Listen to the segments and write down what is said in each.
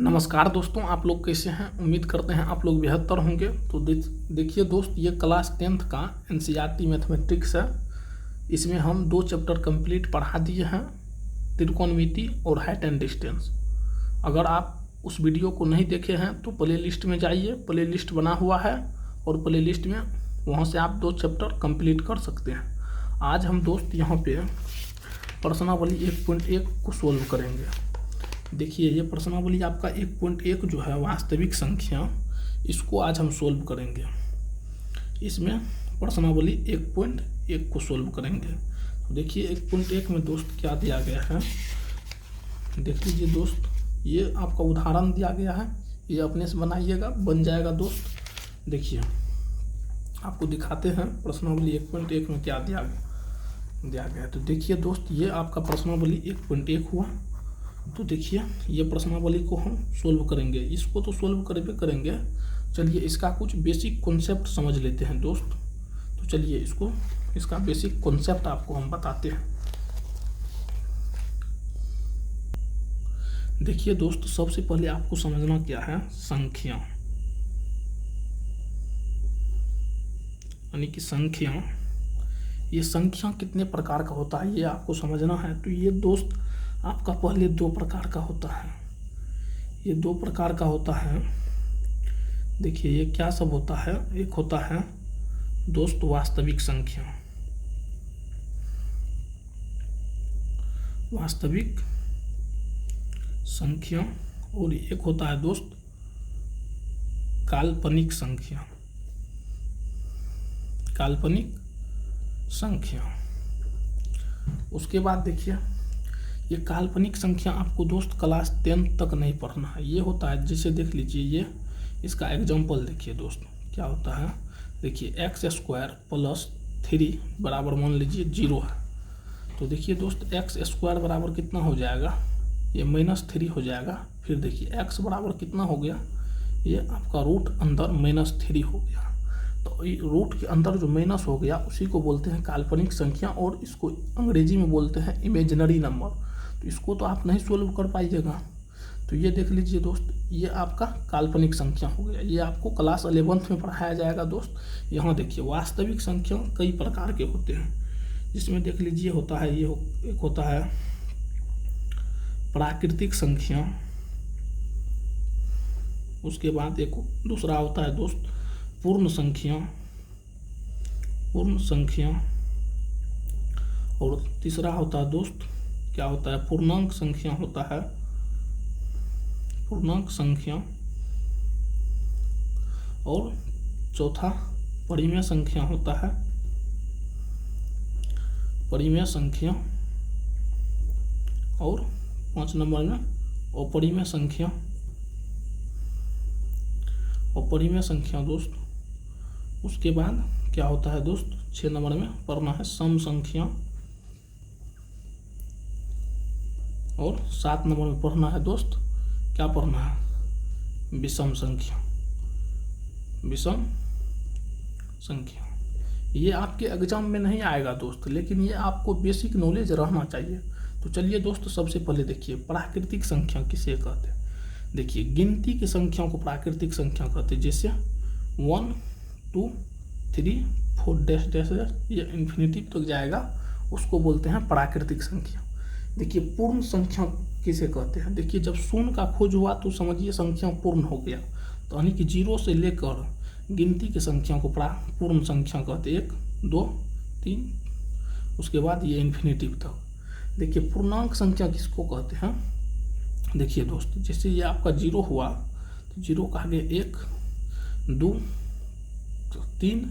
नमस्कार दोस्तों, आप लोग कैसे हैं। उम्मीद करते हैं आप लोग बेहतर होंगे। तो देखिए दोस्त, ये क्लास 10th का एनसीईआरटी मैथमेटिक्स है। इसमें हम 2 चैप्टर कंप्लीट पढ़ा दिए हैं, त्रिकोणमिति और हाइट एंड डिस्टेंस। अगर आप उस वीडियो को नहीं देखे हैं तो प्ले लिस्ट में जाइए, प्ले लिस्ट बना हुआ है और प्ले लिस्ट में वहाँ से आप 2 चैप्टर कंप्लीट कर सकते हैं। आज हम दोस्त यहाँ पे प्रश्नावली 1.1 को सोल्व करेंगे। देखिए, ये प्रश्नावली आपका 1.1 जो है वास्तविक संख्या, इसको आज हम सोल्व करेंगे। इसमें प्रश्नावली 1.1 को सोल्व करेंगे। तो देखिए 1.1 में दोस्त क्या दिया गया है, देख लीजिए दोस्त। ये आपका उदाहरण दिया गया है, ये अपने से बनाइएगा, बन जाएगा दोस्त। देखिए आपको दिखाते हैं प्रश्नावली 1.1 में क्या दिया गया है। तो देखिए दोस्त, ये आपका प्रश्नावली 1.1 हुआ। तो देखिए ये प्रश्नावली को हम सोल्व करेंगे, इसको तो सोल्व करेंगे। चलिए इसका कुछ बेसिक कॉन्सेप्ट समझ लेते हैं दोस्त। तो चलिए इसका बेसिक कॉन्सेप्ट आपको हम बताते हैं। देखिए दोस्त, सबसे पहले आपको समझना क्या है, संख्या यानी कि संख्या। ये संख्या कितने प्रकार का होता है ये आपको समझना है। तो ये दोस्त आपका पहले 2 प्रकार का होता है। ये 2 प्रकार का होता है। देखिए ये क्या सब होता है। एक होता है दोस्त वास्तविक संख्या, वास्तविक संख्या, और एक होता है दोस्त काल्पनिक संख्या, काल्पनिक संख्या। उसके बाद देखिए ये काल्पनिक संख्या आपको दोस्त क्लास 10 तक नहीं पढ़ना है। ये होता है, जैसे देख लीजिए, ये इसका एग्जांपल देखिए दोस्त क्या होता है। देखिए x² + 3 बराबर मान लीजिए 0 है। तो देखिए दोस्त x² बराबर कितना हो जाएगा, ये -3 हो जाएगा। फिर देखिए x बराबर कितना हो गया, ये आपका रूट अंदर -3 हो गया। तो रूट के अंदर जो माइनस हो गया उसी को बोलते हैं काल्पनिक संख्या, और इसको अंग्रेजी में बोलते हैं इमेजिनरी नंबर। तो इसको तो आप नहीं सोल्व कर पाइएगा। तो ये देख लीजिए दोस्त, ये आपका काल्पनिक संख्या हो गया। ये आपको क्लास 11th में पढ़ाया जाएगा दोस्त। यहाँ देखिए वास्तविक संख्या कई प्रकार के होते हैं, जिसमें देख लीजिए होता है ये एक होता है प्राकृतिक संख्या। उसके बाद एक दूसरा होता है दोस्त पूर्ण संख्या, पूर्ण संख्या। और तीसरा होता है दोस्त क्या होता है, पूर्णांक संख्या होता है, पूर्णांक संख्या। और चौथा परिमेय संख्या होता है, परिमेय संख्या। और 5 नंबर में अपरिमेय संख्या, अपरिमेय संख्या दोस्त। उसके बाद क्या होता है दोस्त, 6 नंबर में पढ़ना है सम संख्या। और 7 नंबर में पढ़ना है दोस्त, क्या पढ़ना है, विषम संख्या, विषम संख्या। ये आपके एग्जाम में नहीं आएगा दोस्त, लेकिन ये आपको बेसिक नॉलेज रहना चाहिए। तो चलिए दोस्त, सबसे पहले देखिए प्राकृतिक संख्या किसे कहते हैं। देखिए गिनती की संख्याओं को प्राकृतिक संख्या कहते हैं। जैसे 1 2 3 4 डैश डैश डैश, ये इन्फिनिटी तक जाएगा, उसको बोलते हैं प्राकृतिक संख्या। देखिए पूर्ण संख्या किसे कहते हैं। देखिए जब शून्य का खोज हुआ तो समझिए संख्या पूर्ण हो गया। तो यानी कि 0 से लेकर गिनती की संख्या को पूर्ण संख्या कहते हैं, 1 2 3, उसके बाद ये इन्फिनिटी तक। देखिए पूर्णांक संख्या किसको कहते हैं। देखिए दोस्त, जैसे ये आपका 0 हुआ तो 0 का आगे 1 2 3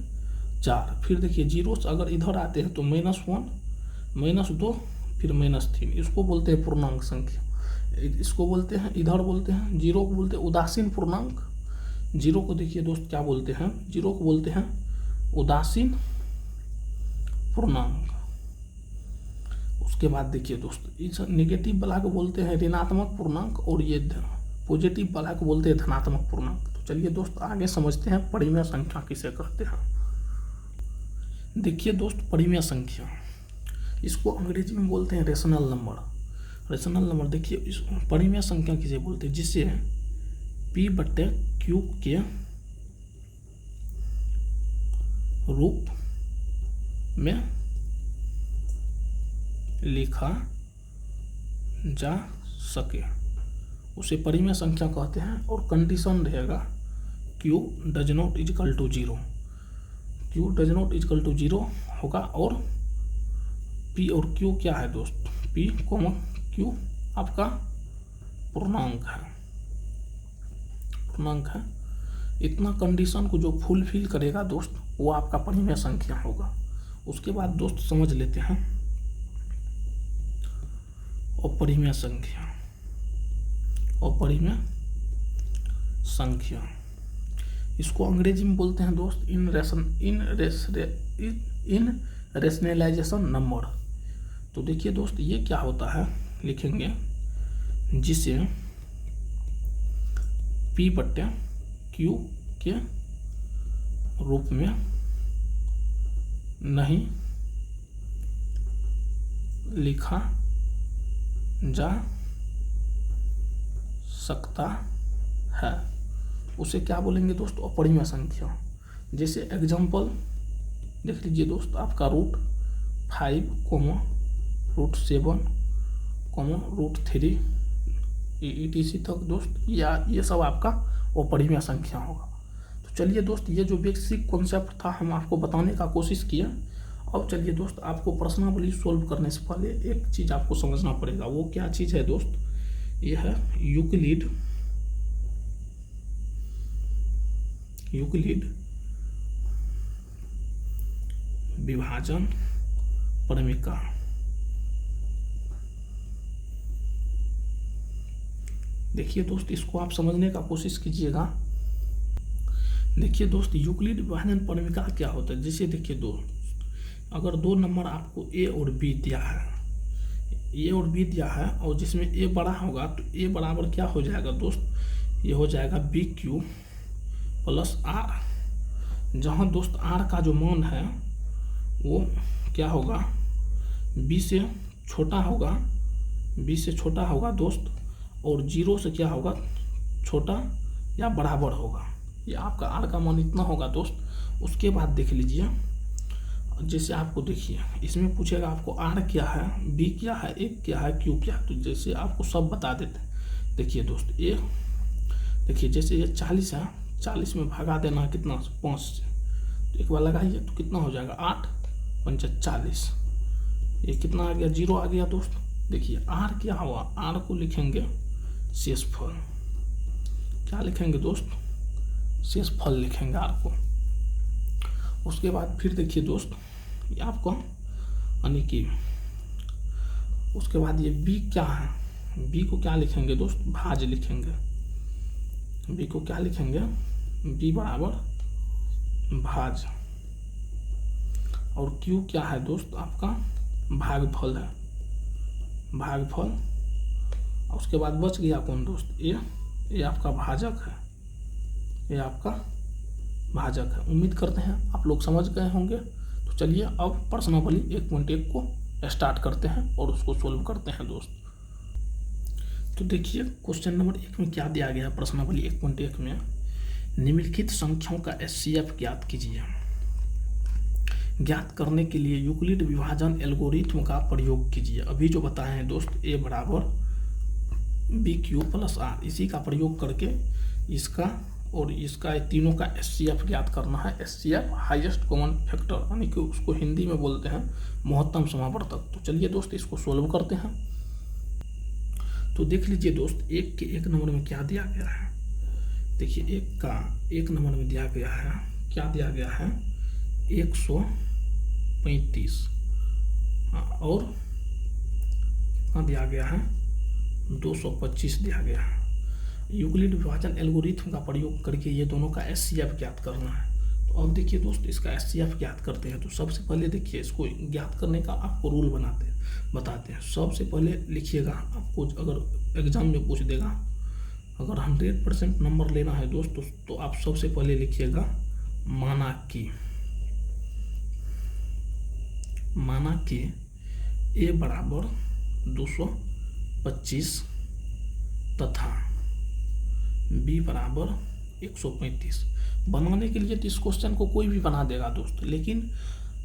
4। फिर देखिए 0 से अगर इधर आते हैं तो -1 -2 फिर -3, इसको बोलते हैं पूर्णांक संख्या। इसको बोलते हैं, इधर बोलते हैं 0 को बोलते हैं उदासीन पूर्णांक। 0 को देखिए दोस्त क्या बोलते हैं, 0 को बोलते हैं उदासीन पूर्णांक। उसके बाद देखिए दोस्त, इस नेगेटिव वाला को बोलते हैं ऋणात्मक पूर्णांक, और ये पॉजिटिव वाला को बोलते हैं धनात्मक पूर्णांक। तो चलिए दोस्त आगे समझते हैं परिमेय संख्या किसे कहते हैं। देखिए दोस्त परिमेय संख्या, इसको अंग्रेजी में बोलते हैं रेशनल नंबर। रेशनल नंबर देखिए इस परिमेय संख्या किसे बोलते हैं, जिससे P/Q के रूप में लिखा जा सके उसे परिमेय संख्या कहते हैं। और कंडीशन रहेगा Q does not equal to 0, Q does not equal to 0 होगा। और P और Q क्या है दोस्त, P, Q आपका पूर्णांक है। इतना कंडीशन को जो फुलफिल करेगा दोस्त वो आपका परिमेय संख्या होगा। उसके बाद दोस्त समझ लेते हैं अपरिमेय संख्या। इसको अंग्रेजी में बोलते हैं दोस्त इन रेशनलाइजेशन नंबर। तो देखिए दोस्त ये क्या होता है, लिखेंगे जिसे P/Q के रूप में नहीं लिखा जा सकता है उसे क्या बोलेंगे दोस्त, अपरिमेय संख्या। जैसे एग्जाम्पल देख लीजिए दोस्त, आपका √5, √7, √3 etc तक दोस्त, या ये सब आपका अपरिमेय संख्या होगा। तो चलिए दोस्त, ये जो बेसिक कॉन्सेप्ट था हम आपको बताने का कोशिश किया। अब चलिए दोस्त, आपको प्रश्नावली सोल्व करने से पहले एक चीज़ आपको समझना पड़ेगा। वो क्या चीज़ है दोस्त, ये है यूक्लिड विभाजन परिमिका। देखिए दोस्त, इसको आप समझने का कोशिश कीजिएगा। देखिए दोस्त, यूक्लिड विभाजन परिमिका क्या होता है। जैसे देखिए दोस्त, अगर दो नंबर आपको A और B दिया है और जिसमें A बड़ा होगा तो A बराबर क्या हो जाएगा दोस्त, ये हो जाएगा BQ + R। जहाँ दोस्त R का जो मान है वो क्या होगा, B से छोटा होगा दोस्त, और 0 से क्या होगा, छोटा या बराबर होगा। ये आपका R का मान इतना होगा दोस्त। उसके बाद देख लीजिए, जैसे आपको देखिए इसमें पूछेगा आपको R क्या है, B क्या है, A क्या है, Q क्या है। तो जैसे आपको सब बता देते हैं। देखिए दोस्त, ये देखिए जैसे ये 40 है, 40 में भगा देना है कितना, 5 से। तो एक बार लगाइए तो कितना हो जाएगा, 8 × 5 = 40। ये कितना आ गया, 0 आ गया दोस्त। देखिए R क्या हुआ, R को लिखेंगे शेषफल। क्या लिखेंगे दोस्त, शेषफल लिखेंगे R को। उसके बाद फिर देखिए दोस्त, ये आपको यानी कि उसके बाद ये B क्या है, B को क्या लिखेंगे दोस्त, भाज लिखेंगे। B को क्या लिखेंगे, B = भाज। और Q क्या है दोस्त, आपका भागफल है, भागफल। उसके बाद बच गया कौन दोस्त, ये आपका भाजक है, ये आपका भाजक है। उम्मीद करते हैं आप लोग समझ गए होंगे। तो चलिए अब प्रश्नावली 1.1 को स्टार्ट करते हैं और उसको सोल्व करते हैं दोस्त। तो देखिए क्वेश्चन नंबर 1 में क्या दिया गया है, प्रश्नावली 1.1 में निम्नलिखित संख्याओं का HCF ज्ञात कीजिए। ज्ञात करने के लिए यूक्लिड विभाजन एल्गोरिथ्म का प्रयोग कीजिए। अभी जो बताए हैं दोस्त, A = BQ + R, इसी का प्रयोग करके इसका और इसका तीनों का HCF ज्ञात करना है। HCF हाईएस्ट कॉमन फैक्टर, यानी कि उसको हिंदी में बोलते हैं महत्तम समावर्तक। तो चलिए दोस्त इसको सोल्व करते हैं। तो देख लीजिए दोस्त, 1 के 1 नंबर में क्या दिया गया है। देखिए 1 का 1 नंबर में दिया गया है, क्या दिया गया है, 135। और कितना दिया गया है, 225 दिया गया है। यूक्लिड विभाजन एल्गोरिथ्म का प्रयोग करके ये दोनों का HCF ज्ञात करना है। तो अब देखिए दोस्त, इसका HCF ज्ञात करते हैं। तो सबसे पहले देखिए, इसको ज्ञात करने का आपको रूल बताते हैं। सबसे पहले लिखिएगा, आपको अगर एग्जाम में पूछ देगा, अगर 100% नंबर लेना है दोस्त, तो आप सबसे पहले लिखिएगा माना कि A = 225 तथा b बराबर 135। बनाने के लिए तो इस क्वेश्चन को कोई भी बना देगा दोस्त, लेकिन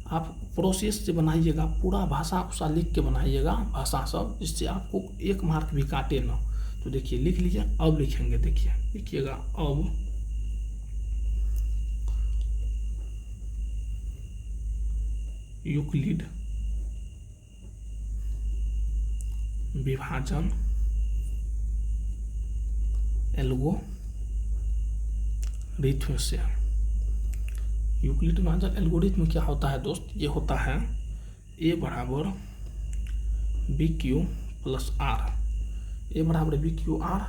आप प्रोसेस से बनाइएगा, पूरा भाषा उषा लिख के बनाइएगा, भाषा सब, जिससे आपको 1 मार्क भी काटे ना। तो देखिए लिख लीजिए, अब लिखेंगे, देखिए लिखिएगा, अब यूक्लिड विभाजन एल्गोरिथ्म से। यूक्लिड विभाजन एल्गोरिथ्म क्या होता है दोस्त? ये होता है a बराबर बी क्यू प्लस आर, ए बराबर बी क्यू आर।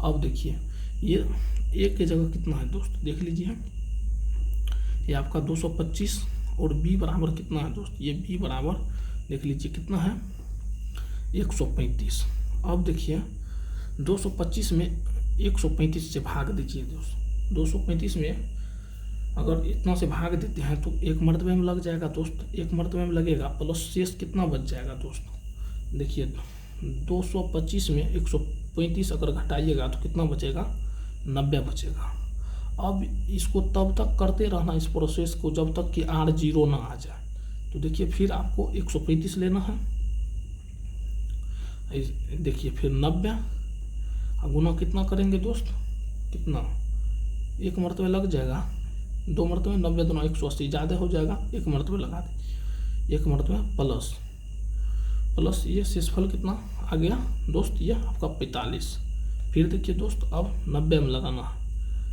अब देखिए ये ए की जगह कितना है दोस्त, देख लीजिए, ये आपका 225 और b बराबर कितना है दोस्त, ये b बराबर देख लीजिए कितना है 135। अब देखिए 225 में 135 से भाग दीजिए दोस्त, 235 में अगर इतना से भाग देते हैं तो 1 मरतबे में लग जाएगा दोस्त, 1 मरतबे में लगेगा, प्लस शेष कितना बच जाएगा दोस्त, देखिए 225 में 135 अगर घटाइएगा तो कितना बचेगा, 90 बचेगा। अब इसको तब तक करते रहना इस प्रोसेस को जब तक कि r 0 ना आ जाए। तो देखिए फिर आपको 135 लेना है, देखिए फिर 90 गुना कितना करेंगे दोस्त, कितना 1 मरतबे लग जाएगा, 2 मरतबे 90 दोनों 180 ज़्यादा हो जाएगा, 1 मरतबे लगा दें, 1 मरतबे प्लस प्लस ये शेषफल कितना आ गया दोस्त, ये आपका 45। फिर देखिए दोस्त अब 90 में लगाना है,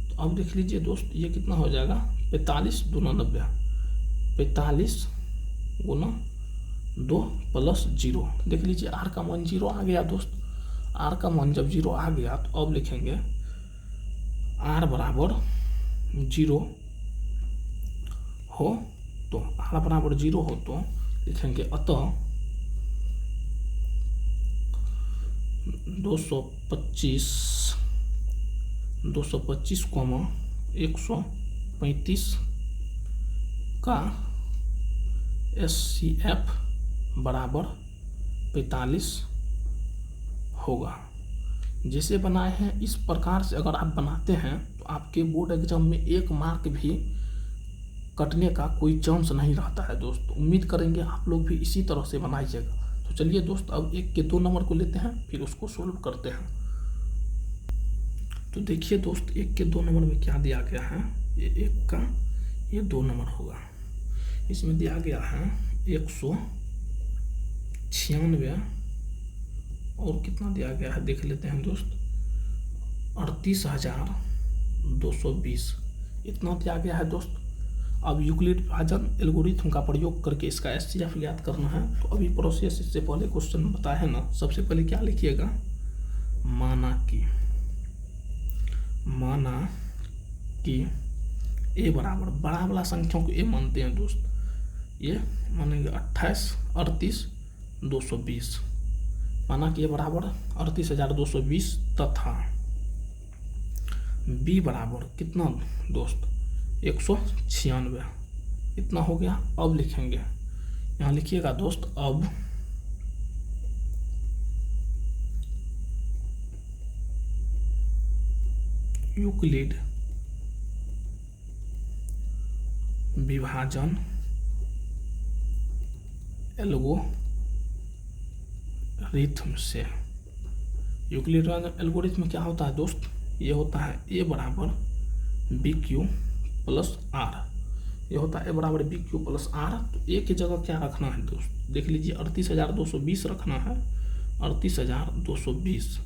तो अब देख लीजिए दोस्त ये कितना हो जाएगा, 45 दूना 90, 45 गुना 2 प्लस 0। देख लीजिए r का मान 0 आ गया दोस्त, r का मान जब 0 आ गया तो अब लिखेंगे r बराबर 0 हो तो r बराबर 0 हो तो लिखेंगे अतः 225 कॉमा 135 का SCF बराबर 45 होगा। जैसे बनाए हैं इस प्रकार से अगर आप बनाते हैं तो आपके बोर्ड एग्जाम में 1 मार्क भी कटने का कोई चांस नहीं रहता है दोस्त। उम्मीद करेंगे आप लोग भी इसी तरह से बनाइएगा। तो चलिए दोस्त अब 1 के 2 नंबर को लेते हैं, फिर उसको सोल्व करते हैं। तो देखिए दोस्त 1 के 2 नंबर में क्या दिया गया है, ये 1 का ये 2 नंबर होगा, इसमें दिया गया है 196 और कितना दिया गया है देख लेते हैं दोस्त, 38,220 इतना दिया गया है दोस्त। अब यूक्लिड विभाजन एल्गोरिथम का प्रयोग करके इसका SCF ज्ञात करना है। तो अभी प्रोसेस इससे पहले क्वेश्चन बताया है ना, सबसे पहले क्या लिखिएगा, माना कि a बराबर बड़ा वाला संख्याओं को a मानते हैं दोस्त, ये मानेंगे 28 38,220, माना कि a बराबर 38,220 तथा b बराबर कितना दोस्त 196 इतना हो गया। अब लिखेंगे, यहाँ लिखिएगा दोस्त, अब यूक्लिड विभाजन एल्गोरिथम से। यूक्लिड विभाजन एल्गोरिथम क्या होता है दोस्त, ये होता है a बराबर बी क्यू प्लस आर, ये होता है a बराबर बी क्यू प्लस आर। तो a की जगह क्या रखना है दोस्त, देख लीजिए 38,220 रखना है, 38,220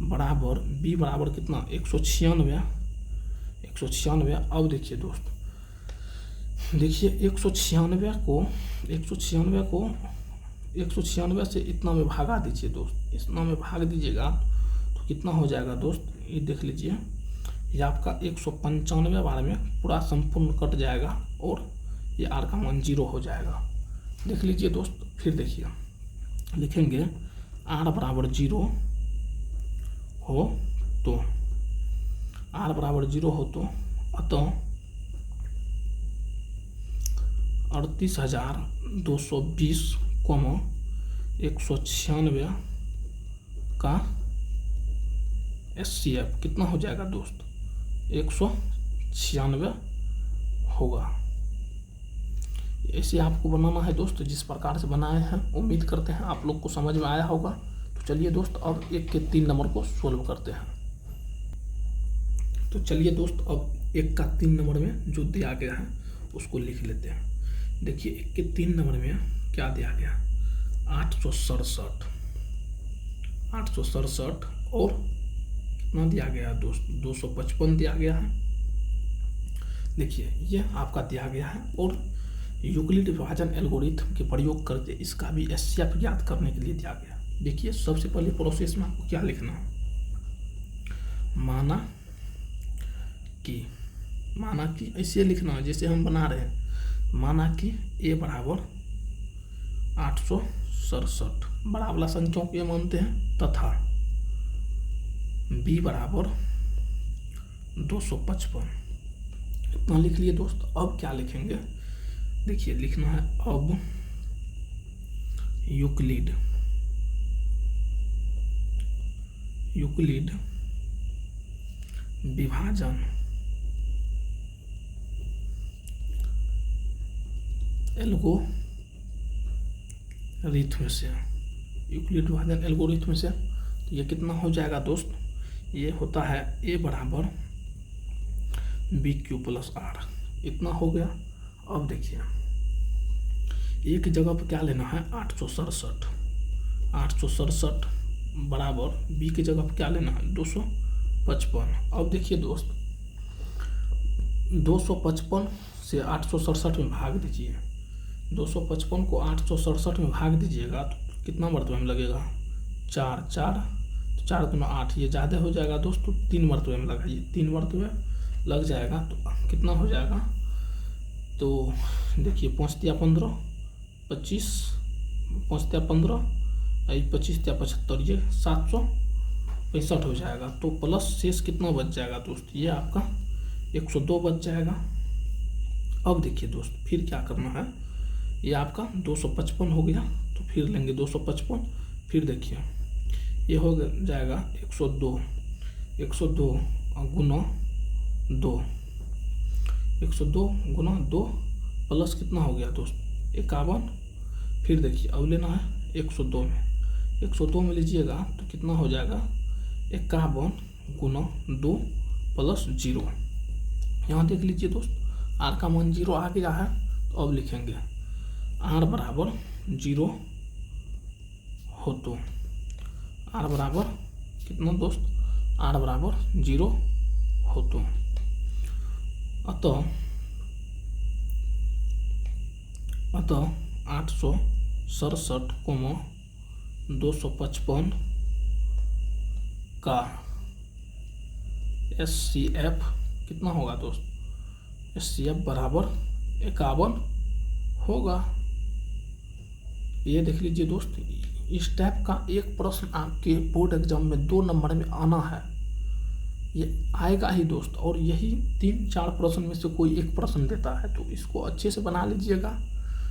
बराबर b बराबर कितना 196। अब देखिए दोस्त, देखिए 196 से इतना में भागा दीजिए दोस्त, इतना में भाग दीजिएगा तो कितना हो जाएगा दोस्त, ये देख लीजिए, ये आपका 195 बार में पूरा संपूर्ण कट जाएगा और ये r का मान 0 हो जाएगा। देख लीजिए दोस्त, फिर देखिए लिखेंगे r बराबर 0 हो तो अतः 38,220 कॉमा 196 का HCF कितना हो जाएगा दोस्त, 196 होगा। ऐसे आपको बनाना है दोस्त, जिस प्रकार से बनाए हैं उम्मीद करते हैं आप लोग को समझ में आया होगा। तो चलिए दोस्त अब 1 के 3 नंबर को सोल्व करते हैं। तो चलिए दोस्त अब 1 का 3 नंबर में जो दिया गया है उसको लिख लेते हैं। देखिए 1 के 3 नंबर में क्या दिया गया, 867 और कितना दिया गया दोस्त, 255 दिया गया है। देखिए ये आपका दिया गया है और यूक्लिड विभाजन एल्गोरिथम के प्रयोग करके इसका भी HCF ज्ञात करने के लिए दिया गया। देखिए सबसे पहले प्रोसेस में आपको क्या लिखना है, माना कि ऐसे लिखना है जैसे हम बना रहे हैं, माना कि A बराबर 867 बड़ा वाला संख्याओं को ये मानते हैं, तथा B बराबर 255 इतना लिख लिए दोस्त। अब क्या लिखेंगे, देखिए लिखना है अब यूक्लिड विभाजन एल्गोरिथम से, यूक्लिड विभाजन एल्गोरिथम से। तो ये कितना हो जाएगा दोस्त, ये होता है A बराबर BQ + R इतना हो गया। अब देखिए एक जगह पर क्या लेना है, 867 बराबर B की जगह पर क्या लेना है, 255। अब देखिए दोस्त 255 से 867 में भाग दीजिए, 255 को 867 में भाग दीजिएगा तो कितना मरतबे में लगेगा, 4 दूना 8, ये ज़्यादा हो जाएगा दोस्त, तो 3 मरतबे में लगाइए, 3 मरतबे लग जाएगा तो कितना हो जाएगा। तो देखिए 5 × 15 25, 5 × 15 25 × 75, ये 765 हो जाएगा। तो प्लस शेष कितना बच जाएगा दोस्त, ये आपका 102 बच जाएगा। अब देखिए दोस्त फिर क्या करना है, ये आपका 255 हो गया, तो फिर लेंगे 255, फिर देखिए ये हो जाएगा 102 गुना 2, 102 गुना 2 प्लस कितना हो गया दोस्त, 51। फिर देखिए अब लेना है 102 में लीजिएगा तो कितना हो जाएगा, 51 गुना 2 प्लस 0। यहाँ देख लीजिए दोस्त R का मान 0 आ गया है। तो अब लिखेंगे R बराबर 0 हो तो R बराबर कितना दोस्त, R बराबर 0 हो तो अतः 867, 255 का HCF कितना होगा दोस्त, HCF बराबर 51 होगा। ये देख लीजिए दोस्त, इस टाइप का एक प्रश्न आपके बोर्ड एग्जाम में 2 नंबर में आना है, ये आएगा ही दोस्त। और यही 3-4 प्रश्न में से कोई एक प्रश्न देता है, तो इसको अच्छे से बना लीजिएगा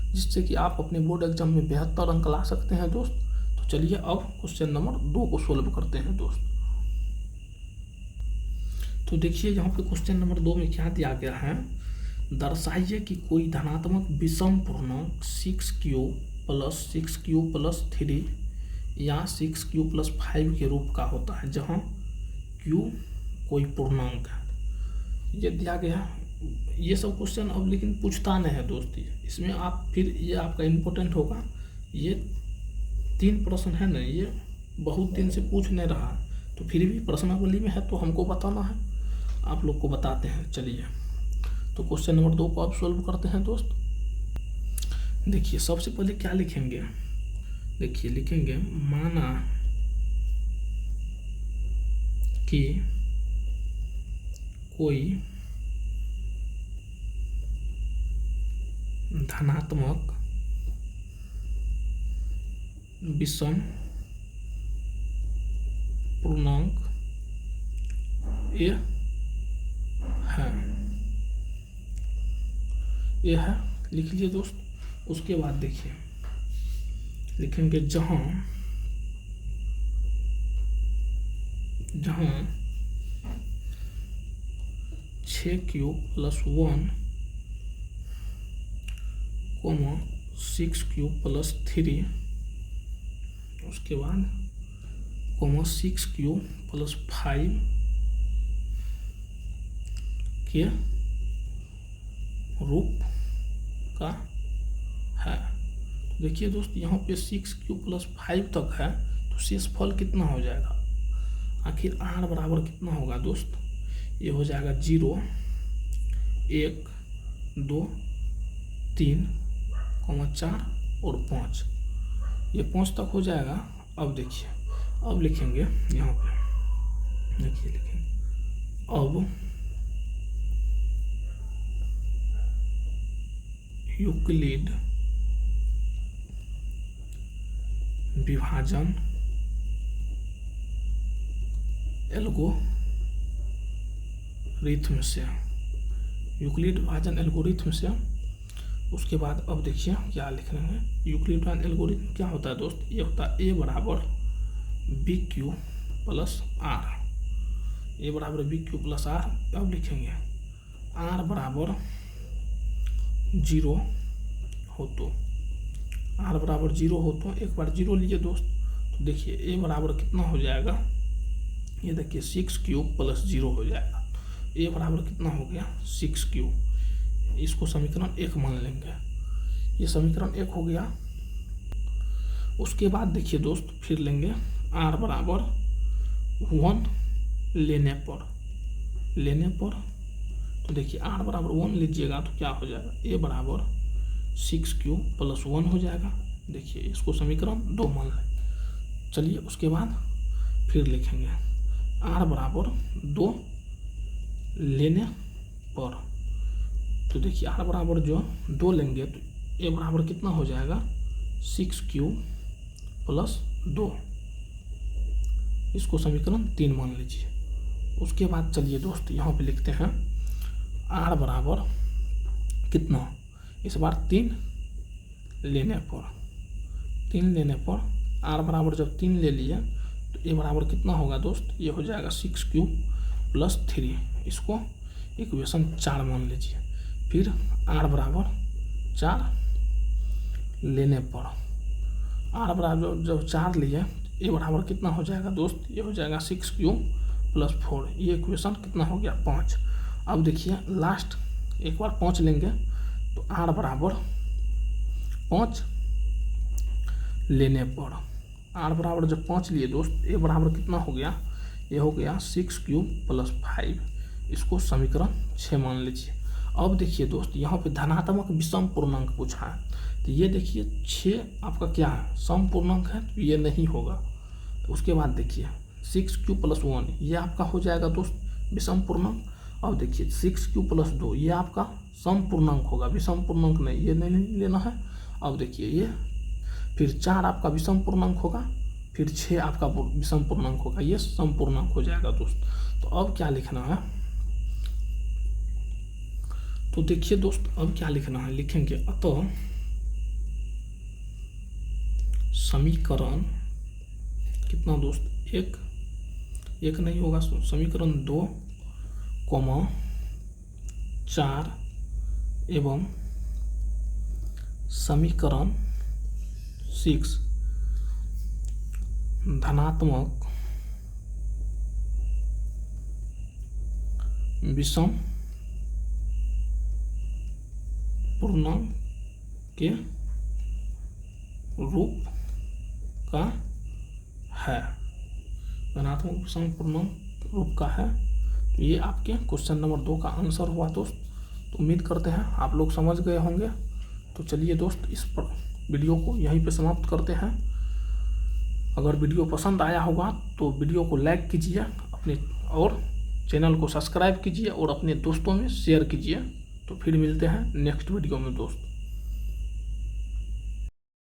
जिससे कि आप अपने बोर्ड एग्जाम में बेहतर अंक ला सकते हैं दोस्त। तो चलिए अब क्वेश्चन नंबर 2 को सोल्व करते हैं दोस्त। तो देखिए यहाँ पे क्वेश्चन नंबर 2 में क्या दिया गया है, दर्शाइए कि कोई धनात्मक विषम पूर्णांक 6Q + 6Q + 3 या 6Q + 5 के रूप का होता है, जहाँ Q कोई पूर्णांक है। ये दिया गया, ये सब क्वेश्चन अब लेकिन पूछता नहीं है दोस्त, इसमें आप फिर ये आपका इम्पोर्टेंट होगा। ये 3 प्रश्न है ना, ये बहुत दिन से पूछ नहीं रहा है, तो फिर भी प्रश्नावली में है तो हमको बताना है, आप लोग को बताते हैं। चलिए तो क्वेश्चन नंबर 2 को आप सोल्व करते हैं दोस्त। देखिए सबसे पहले क्या लिखेंगे, देखिए लिखेंगे माना कि कोई धनात्मक विषम पूर्णांक ए है, लिख लीजिए दोस्त। उसके बाद देखिए जहाँ 6 + 1, 6 + 3, उसके बाद 6 + 5 के रूप का है। तो देखिए दोस्त, यहाँ पे 6 + 5 तक है, तो शेषफल कितना हो जाएगा? आखिर r बराबर कितना होगा दोस्त? ये हो जाएगा 0, 1, 2, 3, 4 और 5। ये 5 तक हो जाएगा। अब देखिए, अब लिखेंगे यहाँ पे, देखिए लिखेंगे अब यूक्लिड विभाजन एल्गोरिथम से, यूक्लिड विभाजन एल्गोरिथम से। उसके बाद अब देखिए क्या लिख रहे हैं। यूक्लिड विभाजन एल्गोरिथम क्या होता है दोस्त? ये होता है a बराबर BQ + R, a बराबर BQ + R। अब लिखेंगे r बराबर 0 हो तो, r बराबर 0 हो तो, एक बार 0 लिए दोस्त, तो देखिए a बराबर कितना हो जाएगा? ये देखिए 6³ + 0 हो जाएगा। a बराबर कितना हो गया? 6³। इसको समीकरण 1 मान लेंगे। ये समीकरण 1 हो गया। उसके बाद देखिए दोस्त, फिर लेंगे r बराबर 1 लेने पर, तो देखिए r बराबर 1 लीजिएगा तो क्या हो जाएगा? a बराबर 6³ + 1 हो जाएगा। देखिए इसको समीकरण 2 मान लें। चलिए उसके बाद फिर लिखेंगे r बराबर 2 लेने पर, तो देखिए r बराबर जो 2 लेंगे तो a बराबर कितना हो जाएगा? 6³ + 2। इसको समीकरण 3 मान लीजिए। उसके बाद चलिए दोस्त यहाँ पे लिखते हैं r बराबर कितना, इस बार 3 लेने पर r बराबर जब 3 ले लिए तो a बराबर कितना होगा दोस्त? ये हो जाएगा 6³ + 3। इसको इक्वेशन 4 मान लीजिए। फिर r बराबर 4 लेने पर, r बराबर जब 4 लिए a बराबर कितना हो जाएगा दोस्त? ये हो जाएगा 6³ + 4। ये इक्वेशन कितना हो गया? 5। अब देखिए लास्ट एक बार 5 लेंगे तो r बराबर 5 लेने पर, r बराबर जब 5 लिए दोस्त, a बराबर कितना हो गया? ये हो गया 6³ + 5। इसको समीकरण 6 मान लीजिए। अब देखिए दोस्त, यहाँ पे धनात्मक विषम पूर्णांक पूछा है, तो ये देखिए 6 आपका क्या है? सम पूर्णांक है, तो ये नहीं होगा। उसके बाद देखिए 6³ + 1 ये आपका हो जाएगा दोस्त विषम पूर्णांक। अब देखिए 6³ + 2 ये आपका सम पूर्णांक होगा, विषम पूर्णांक नहीं, ये नहीं लेना है। अब देखिए ये फिर 4 आपका विषम पूर्णांक होगा, फिर 6 आपका विषम पूर्णांक होगा, ये सम पूर्णांक हो जाएगा दोस्त। तो अब क्या लिखना है? तो देखिए दोस्त, अब क्या लिखना है? लिखेंगे अतः समीकरण कितना दोस्त? एक नहीं होगा, समीकरण 2, 4 एवं समीकरण 6 धनात्मक विषम पूर्णांक के रूप का है, धनात्मक विषम पूर्णांक रूप का है। तो ये आपके क्वेश्चन नंबर 2 का आंसर हुआ दोस्त। तो उम्मीद करते हैं आप लोग समझ गए होंगे। तो चलिए दोस्त, इस पर वीडियो को यहीं पे समाप्त करते हैं। अगर वीडियो पसंद आया होगा तो वीडियो को लाइक कीजिए अपने, और चैनल को सब्सक्राइब कीजिए और अपने दोस्तों में शेयर कीजिए। तो फिर मिलते हैं नेक्स्ट वीडियो में दोस्त।